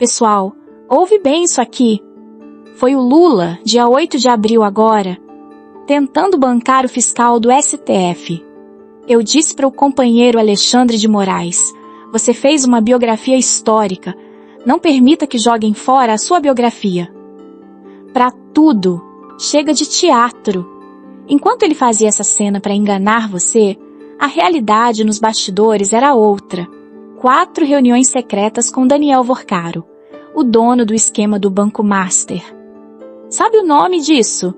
Pessoal, ouve bem isso aqui. Foi o Lula, dia 8 de abril agora, tentando bancar o fiscal do STF. Eu disse para o companheiro Alexandre de Moraes, você fez uma biografia histórica, não permita que joguem fora a sua biografia. Para tudo, chega de teatro. Enquanto ele fazia essa cena para enganar você, a realidade nos bastidores era outra. 4 reuniões secretas com Daniel Vorcaro, o dono do esquema do Banco Master. Sabe o nome disso?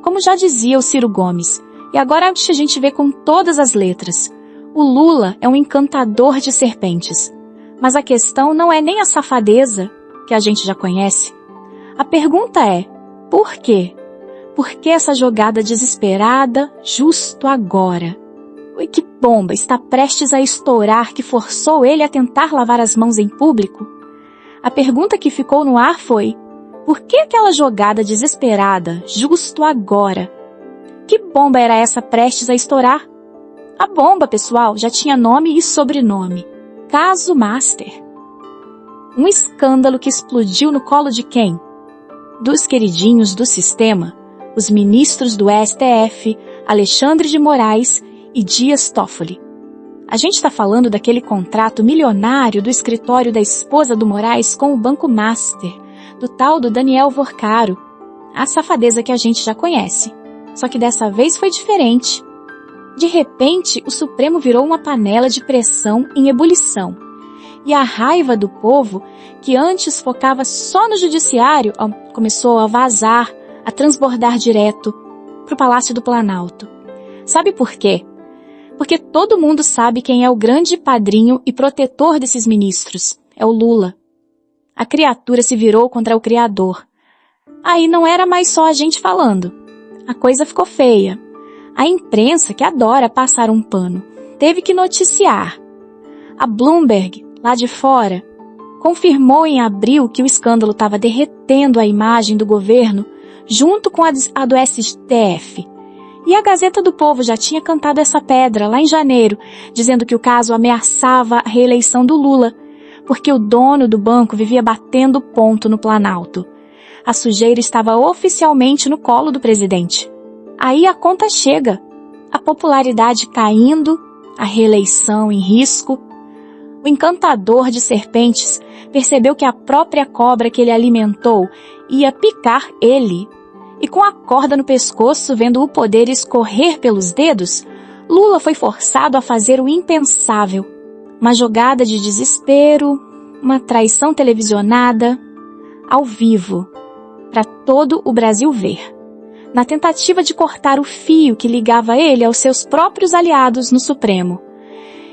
Como já dizia o Ciro Gomes, e agora a gente vê com todas as letras. O Lula é um encantador de serpentes. Mas a questão não é nem a safadeza, que a gente já conhece. A pergunta é, por quê? Por que essa jogada desesperada justo agora? E que bomba está prestes a estourar que forçou ele a tentar lavar as mãos em público? A pergunta que ficou no ar foi, por que aquela jogada desesperada justo agora? Que bomba era essa prestes a estourar? A bomba, pessoal, já tinha nome e sobrenome. Caso Master. Um escândalo que explodiu no colo de quem? Dos queridinhos do sistema, os ministros do STF, Alexandre de Moraes e Dias Toffoli. A gente está falando daquele contrato milionário do escritório da esposa do Moraes com o Banco Master, do tal do Daniel Vorcaro. A safadeza que a gente já conhece. Só que dessa vez foi diferente. De repente, o Supremo virou uma panela de pressão em ebulição. E a raiva do povo, que antes focava só no judiciário, começou a vazar, a transbordar direto para o Palácio do Planalto. Sabe por quê? Porque todo mundo sabe quem é o grande padrinho e protetor desses ministros. É o Lula. A criatura se virou contra o criador. Aí não era mais só a gente falando. A coisa ficou feia. A imprensa, que adora passar um pano, teve que noticiar. A Bloomberg, lá de fora, confirmou em abril que o escândalo estava derretendo a imagem do governo junto com a do STF. E a Gazeta do Povo já tinha cantado essa pedra lá em janeiro, dizendo que o caso ameaçava a reeleição do Lula, porque o dono do banco vivia batendo ponto no Planalto. A sujeira estava oficialmente no colo do presidente. Aí a conta chega, a popularidade caindo, a reeleição em risco. O encantador de serpentes percebeu que a própria cobra que ele alimentou ia picar ele. E com a corda no pescoço, vendo o poder escorrer pelos dedos, Lula foi forçado a fazer o impensável. Uma jogada de desespero, uma traição televisionada, ao vivo, para todo o Brasil ver. Na tentativa de cortar o fio que ligava ele aos seus próprios aliados no Supremo.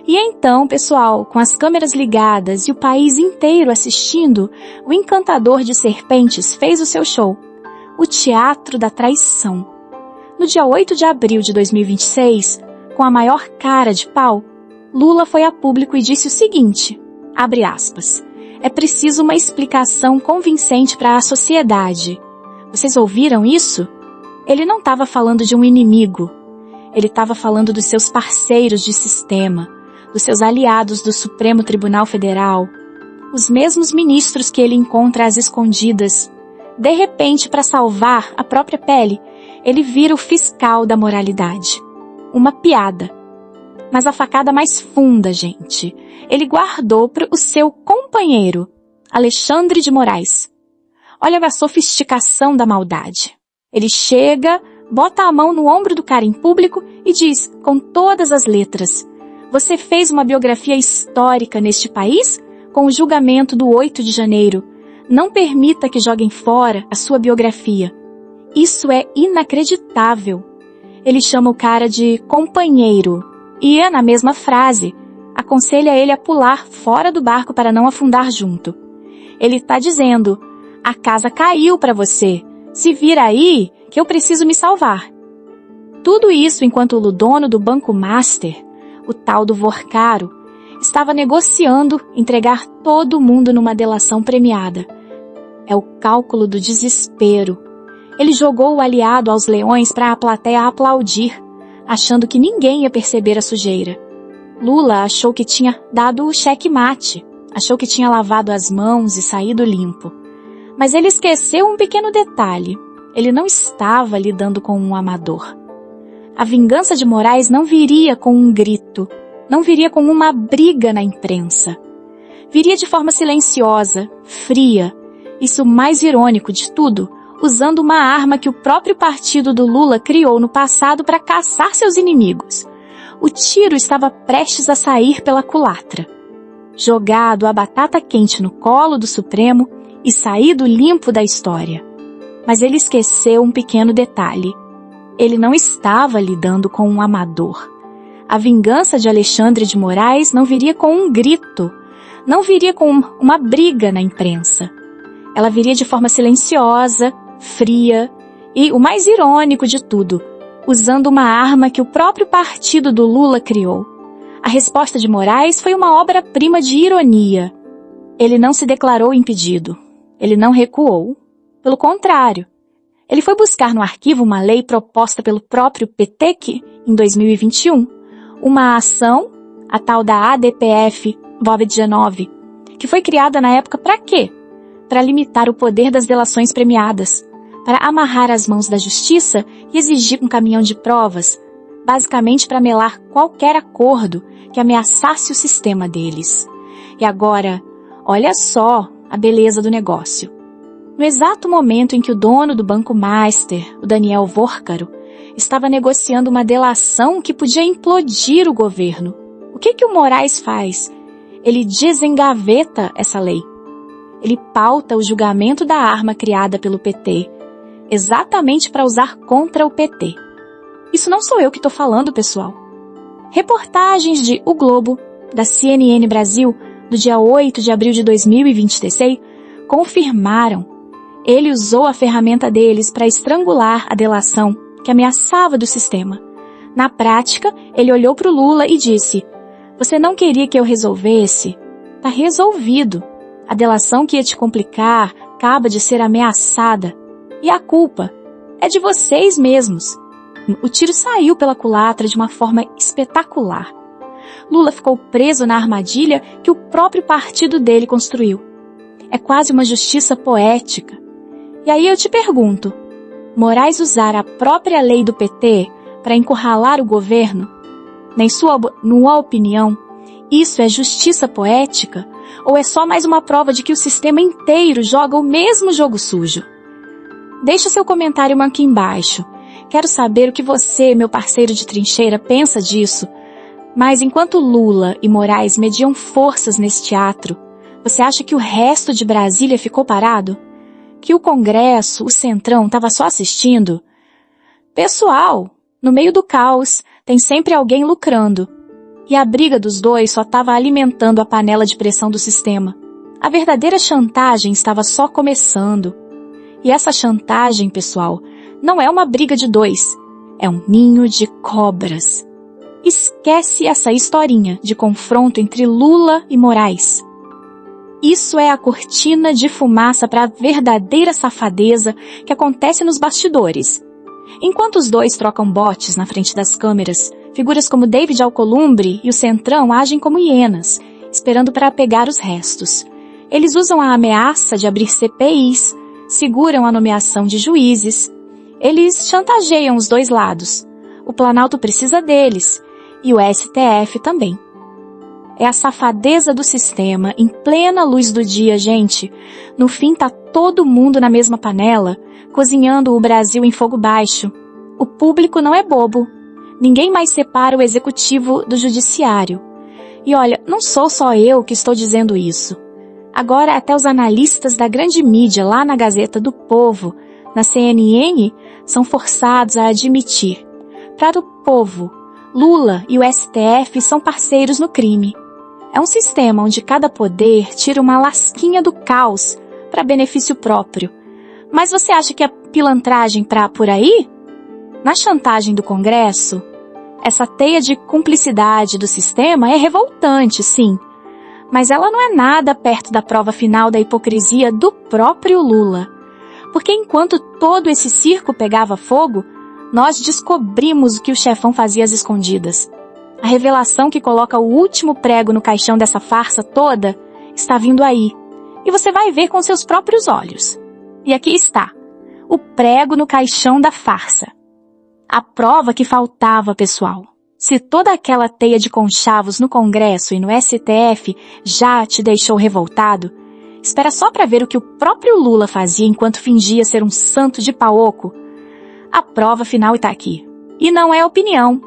E então, pessoal, com as câmeras ligadas e o país inteiro assistindo, o encantador de serpentes fez o seu show, o Teatro da Traição. No dia 8 de abril de 2026, com a maior cara de pau, Lula foi a público e disse o seguinte, abre aspas, é preciso uma explicação convincente para a sociedade. Vocês ouviram isso? Ele não estava falando de um inimigo. Ele estava falando dos seus parceiros de sistema, dos seus aliados do Supremo Tribunal Federal, os mesmos ministros que ele encontra às escondidas. De repente, para salvar a própria pele, ele vira o fiscal da moralidade. Uma piada. Mas a facada mais funda, gente, ele guardou para o seu companheiro, Alexandre de Moraes. Olha a sofisticação da maldade. Ele chega, bota a mão no ombro do cara em público e diz, com todas as letras, você fez uma biografia histórica neste país com o julgamento do 8 de janeiro. Não permita que joguem fora a sua biografia. Isso é inacreditável. Ele chama o cara de companheiro e, na mesma frase, aconselha ele a pular fora do barco para não afundar junto. Ele está dizendo, a casa caiu para você. Se vira aí, que eu preciso me salvar. Tudo isso enquanto o dono do Banco Master, o tal do Vorcaro, estava negociando entregar todo mundo numa delação premiada. É o cálculo do desespero. Ele jogou o aliado aos leões para a plateia aplaudir, achando que ninguém ia perceber a sujeira. Lula achou que tinha dado o cheque-mate. Achou que tinha lavado as mãos e saído limpo. Mas ele esqueceu um pequeno detalhe. Ele não estava lidando com um amador. A vingança de Moraes não viria com um grito, não viria com uma briga na imprensa. Viria de forma silenciosa, fria, isso mais irônico de tudo, usando uma arma que o próprio partido do Lula criou no passado para caçar seus inimigos. O tiro estava prestes a sair pela culatra. Jogado a batata quente no colo do Supremo e saído limpo da história. Mas ele esqueceu um pequeno detalhe. Ele não estava lidando com um amador. A vingança de Alexandre de Moraes não viria com um grito, não viria com uma briga na imprensa. Ela viria de forma silenciosa, fria e, o mais irônico de tudo, usando uma arma que o próprio partido do Lula criou. A resposta de Moraes foi uma obra-prima de ironia. Ele não se declarou impedido. Ele não recuou. Pelo contrário, ele foi buscar no arquivo uma lei proposta pelo próprio PT em 2021, uma ação, a tal da ADPF Covid-19, que foi criada na época para quê? Para limitar o poder das delações premiadas, para amarrar as mãos da justiça e exigir um caminhão de provas, basicamente para melar qualquer acordo que ameaçasse o sistema deles. E agora, olha só a beleza do negócio. No exato momento em que o dono do Banco Master, o Daniel Vorcaro, estava negociando uma delação que podia implodir o governo, o que o Moraes faz? Ele desengaveta essa lei. Ele pauta o julgamento da arma criada pelo PT, exatamente para usar contra o PT. Isso não sou eu que estou falando, pessoal. Reportagens de O Globo, da CNN Brasil, do dia 8 de abril de 2023, confirmaram. Ele usou a ferramenta deles para estrangular a delação que ameaçava do sistema. Na prática, ele olhou para o Lula e disse: "Você não queria que eu resolvesse? Tá resolvido. A delação que ia te complicar acaba de ser ameaçada. E a culpa é de vocês mesmos." O tiro saiu pela culatra de uma forma espetacular. Lula ficou preso na armadilha que o próprio partido dele construiu. É quase uma justiça poética. E aí eu te pergunto, Moraes usar a própria lei do PT para encurralar o governo? Na sua opinião, isso é justiça poética? Ou é só mais uma prova de que o sistema inteiro joga o mesmo jogo sujo? Deixe seu comentário aqui embaixo. Quero saber o que você, meu parceiro de trincheira, pensa disso. Mas enquanto Lula e Moraes mediam forças nesse teatro, você acha que o resto de Brasília ficou parado? Que o Congresso, o Centrão, estava só assistindo? Pessoal, no meio do caos, tem sempre alguém lucrando. E a briga dos dois só estava alimentando a panela de pressão do sistema. A verdadeira chantagem estava só começando. E essa chantagem, pessoal, não é uma briga de dois, é um ninho de cobras. Esquece essa historinha de confronto entre Lula e Moraes. Isso é a cortina de fumaça para a verdadeira safadeza que acontece nos bastidores. Enquanto os dois trocam botes na frente das câmeras, figuras como David Alcolumbre e o Centrão agem como hienas, esperando para pegar os restos. Eles usam a ameaça de abrir CPIs, seguram a nomeação de juízes. Eles chantageiam os dois lados. O Planalto precisa deles, e o STF também. É a safadeza do sistema, em plena luz do dia, gente. No fim tá todo mundo na mesma panela, cozinhando o Brasil em fogo baixo. O público não é bobo. Ninguém mais separa o executivo do judiciário. E olha, não sou só eu que estou dizendo isso. Agora até os analistas da grande mídia lá na Gazeta do Povo, na CNN, são forçados a admitir. Para o povo, Lula e o STF são parceiros no crime. É um sistema onde cada poder tira uma lasquinha do caos para benefício próprio. Mas você acha que a pilantragem tá por aí? Na chantagem do Congresso, essa teia de cumplicidade do sistema é revoltante, sim. Mas ela não é nada perto da prova final da hipocrisia do próprio Lula. Porque enquanto todo esse circo pegava fogo, nós descobrimos o que o chefão fazia às escondidas. A revelação que coloca o último prego no caixão dessa farsa toda está vindo aí, e você vai ver com seus próprios olhos. E aqui está, o prego no caixão da farsa. A prova que faltava, pessoal. Se toda aquela teia de conchavos no Congresso e no STF já te deixou revoltado, espera só para ver o que o próprio Lula fazia enquanto fingia ser um santo de pau oco. A prova final está aqui. E não é opinião,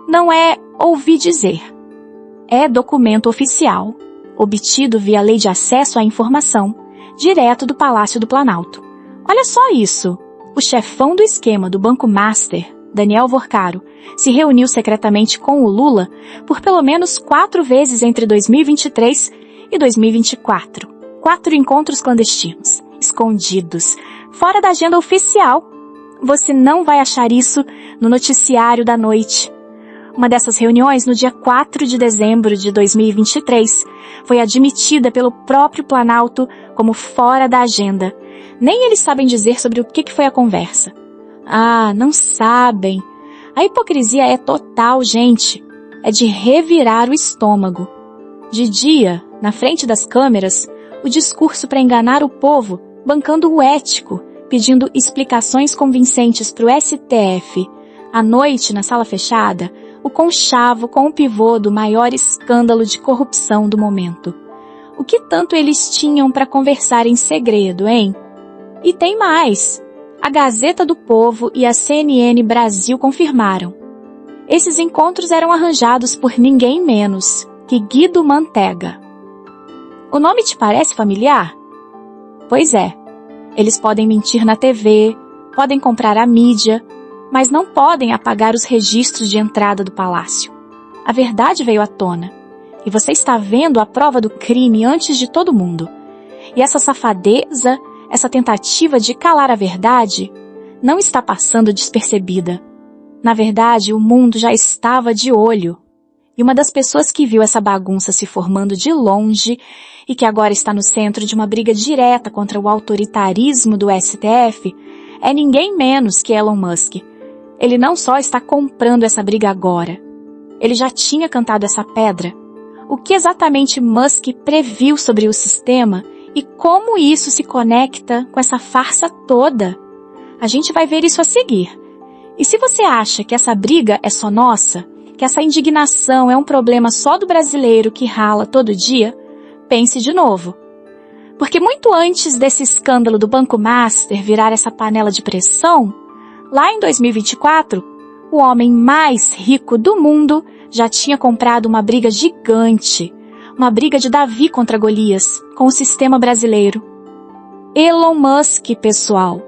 não é ouvir dizer. É documento oficial, obtido via Lei de Acesso à Informação, direto do Palácio do Planalto. Olha só isso. O chefão do esquema do Banco Master, Daniel Vorcaro, se reuniu secretamente com o Lula por pelo menos 4 vezes entre 2023 e 2024. 4 encontros clandestinos, escondidos, fora da agenda oficial. Você não vai achar isso no noticiário da noite. Uma dessas reuniões, no dia 4 de dezembro de 2023, foi admitida pelo próprio Planalto como fora da agenda. Nem eles sabem dizer sobre o que foi a conversa. Ah, não sabem. A hipocrisia é total, gente. É de revirar o estômago. De dia, na frente das câmeras, o discurso para enganar o povo, bancando o ético, pedindo explicações convincentes para o STF. À noite, na sala fechada, o conchavo com o pivô do maior escândalo de corrupção do momento. O que tanto eles tinham para conversar em segredo, hein? E tem mais. A Gazeta do Povo e a CNN Brasil confirmaram. Esses encontros eram arranjados por ninguém menos que Guido Mantega. O nome te parece familiar? Pois é. Eles podem mentir na TV, podem comprar a mídia, mas não podem apagar os registros de entrada do palácio. A verdade veio à tona, e você está vendo a prova do crime antes de todo mundo. E essa safadeza, essa tentativa de calar a verdade, não está passando despercebida. Na verdade, o mundo já estava de olho. E uma das pessoas que viu essa bagunça se formando de longe e que agora está no centro de uma briga direta contra o autoritarismo do STF é ninguém menos que Elon Musk. Ele não só está comprando essa briga agora, ele já tinha cantado essa pedra. O que exatamente Musk previu sobre o sistema e como isso se conecta com essa farsa toda? A gente vai ver isso a seguir. E se você acha que essa briga é só nossa, que essa indignação é um problema só do brasileiro que rala todo dia, pense de novo. Porque muito antes desse escândalo do Banco Master virar essa panela de pressão, lá em 2024, o homem mais rico do mundo já tinha comprado uma briga gigante, uma briga de Davi contra Golias, com o sistema brasileiro. Elon Musk, pessoal.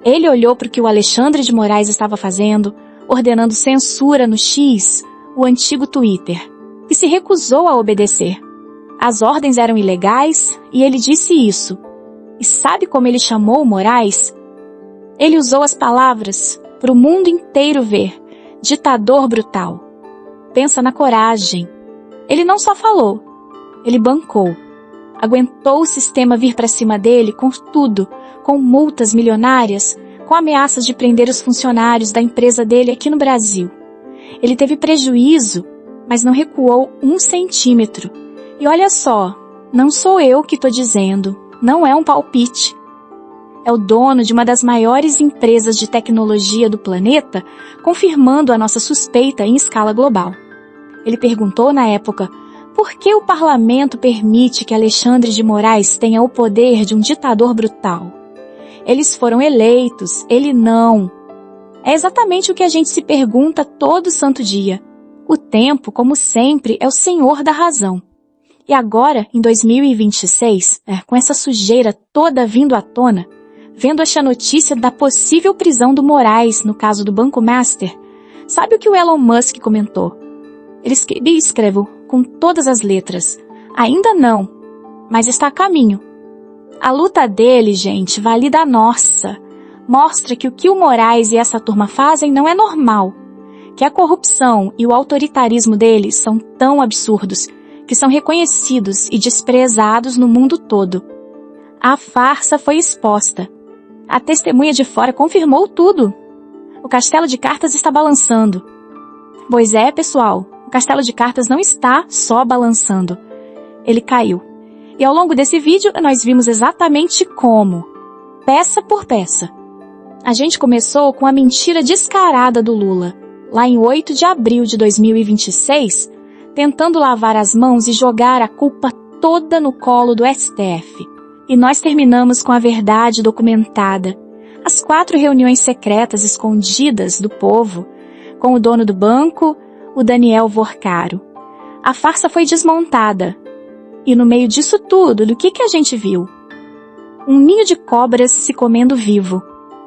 Ele olhou para o que o Alexandre de Moraes estava fazendo, ordenando censura no X, o antigo Twitter, e se recusou a obedecer. As ordens eram ilegais e ele disse isso. E sabe como ele chamou o Moraes? Ele usou as palavras para o mundo inteiro ver: ditador brutal. Pensa na coragem. Ele não só falou, ele bancou. Aguentou o sistema vir para cima dele com tudo, com multas milionárias, com ameaças de prender os funcionários da empresa dele aqui no Brasil. Ele teve prejuízo, mas não recuou 1 centímetro. E olha só, não sou eu que estou dizendo, não é um palpite. É o dono de uma das maiores empresas de tecnologia do planeta, confirmando a nossa suspeita em escala global. Ele perguntou na época, por que o parlamento permite que Alexandre de Moraes tenha o poder de um ditador brutal? Eles foram eleitos, ele não. É exatamente o que a gente se pergunta todo santo dia. O tempo, como sempre, é o senhor da razão. E agora, em 2026, com essa sujeira toda vindo à tona, vendo esta notícia da possível prisão do Moraes no caso do Banco Master, sabe o que o Elon Musk comentou? Ele escreveu com todas as letras: ainda não, mas está a caminho. A luta dele, gente, valida a nossa. Mostra que o que o Moraes e essa turma fazem não é normal. Que a corrupção e o autoritarismo deles são tão absurdos que são reconhecidos e desprezados no mundo todo. A farsa foi exposta. A testemunha de fora confirmou tudo. O castelo de cartas está balançando. Pois é, pessoal, o castelo de cartas não está só balançando. Ele caiu. E ao longo desse vídeo, nós vimos exatamente como, peça por peça. A gente começou com a mentira descarada do Lula, lá em 8 de abril de 2026, tentando lavar as mãos e jogar a culpa toda no colo do STF. E nós terminamos com a verdade documentada, as 4 reuniões secretas escondidas do povo, com o dono do banco, o Daniel Vorcaro. A farsa foi desmontada. E no meio disso tudo, do que a gente viu? Um ninho de cobras se comendo vivo.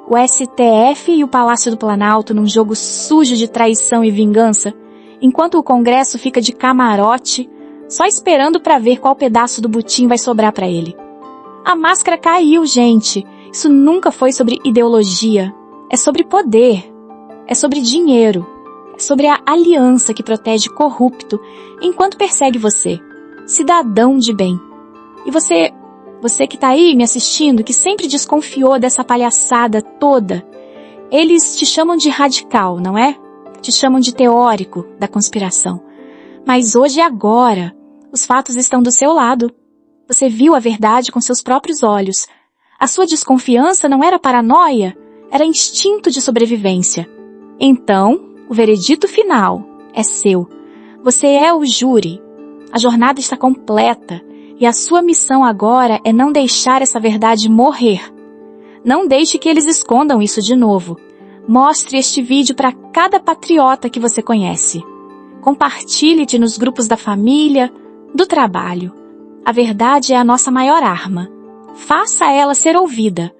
O STF e o Palácio do Planalto num jogo sujo de traição e vingança, enquanto o Congresso fica de camarote, só esperando para ver qual pedaço do butim vai sobrar para ele. A máscara caiu, gente. Isso nunca foi sobre ideologia. É sobre poder. É sobre dinheiro. É sobre a aliança que protege corrupto enquanto persegue você, cidadão de bem. E você que tá aí me assistindo, que sempre desconfiou dessa palhaçada toda, eles te chamam de radical, não é? Te chamam de teórico da conspiração. Mas hoje e agora, os fatos estão do seu lado. Você viu a verdade com seus próprios olhos. A sua desconfiança não era paranoia, era instinto de sobrevivência. Então, o veredito final é seu. Você é o júri. A jornada está completa e a sua missão agora é não deixar essa verdade morrer. Não deixe que eles escondam isso de novo. Mostre este vídeo para cada patriota que você conhece. Compartilhe-te nos grupos da família, do trabalho. A verdade é a nossa maior arma. Faça ela ser ouvida.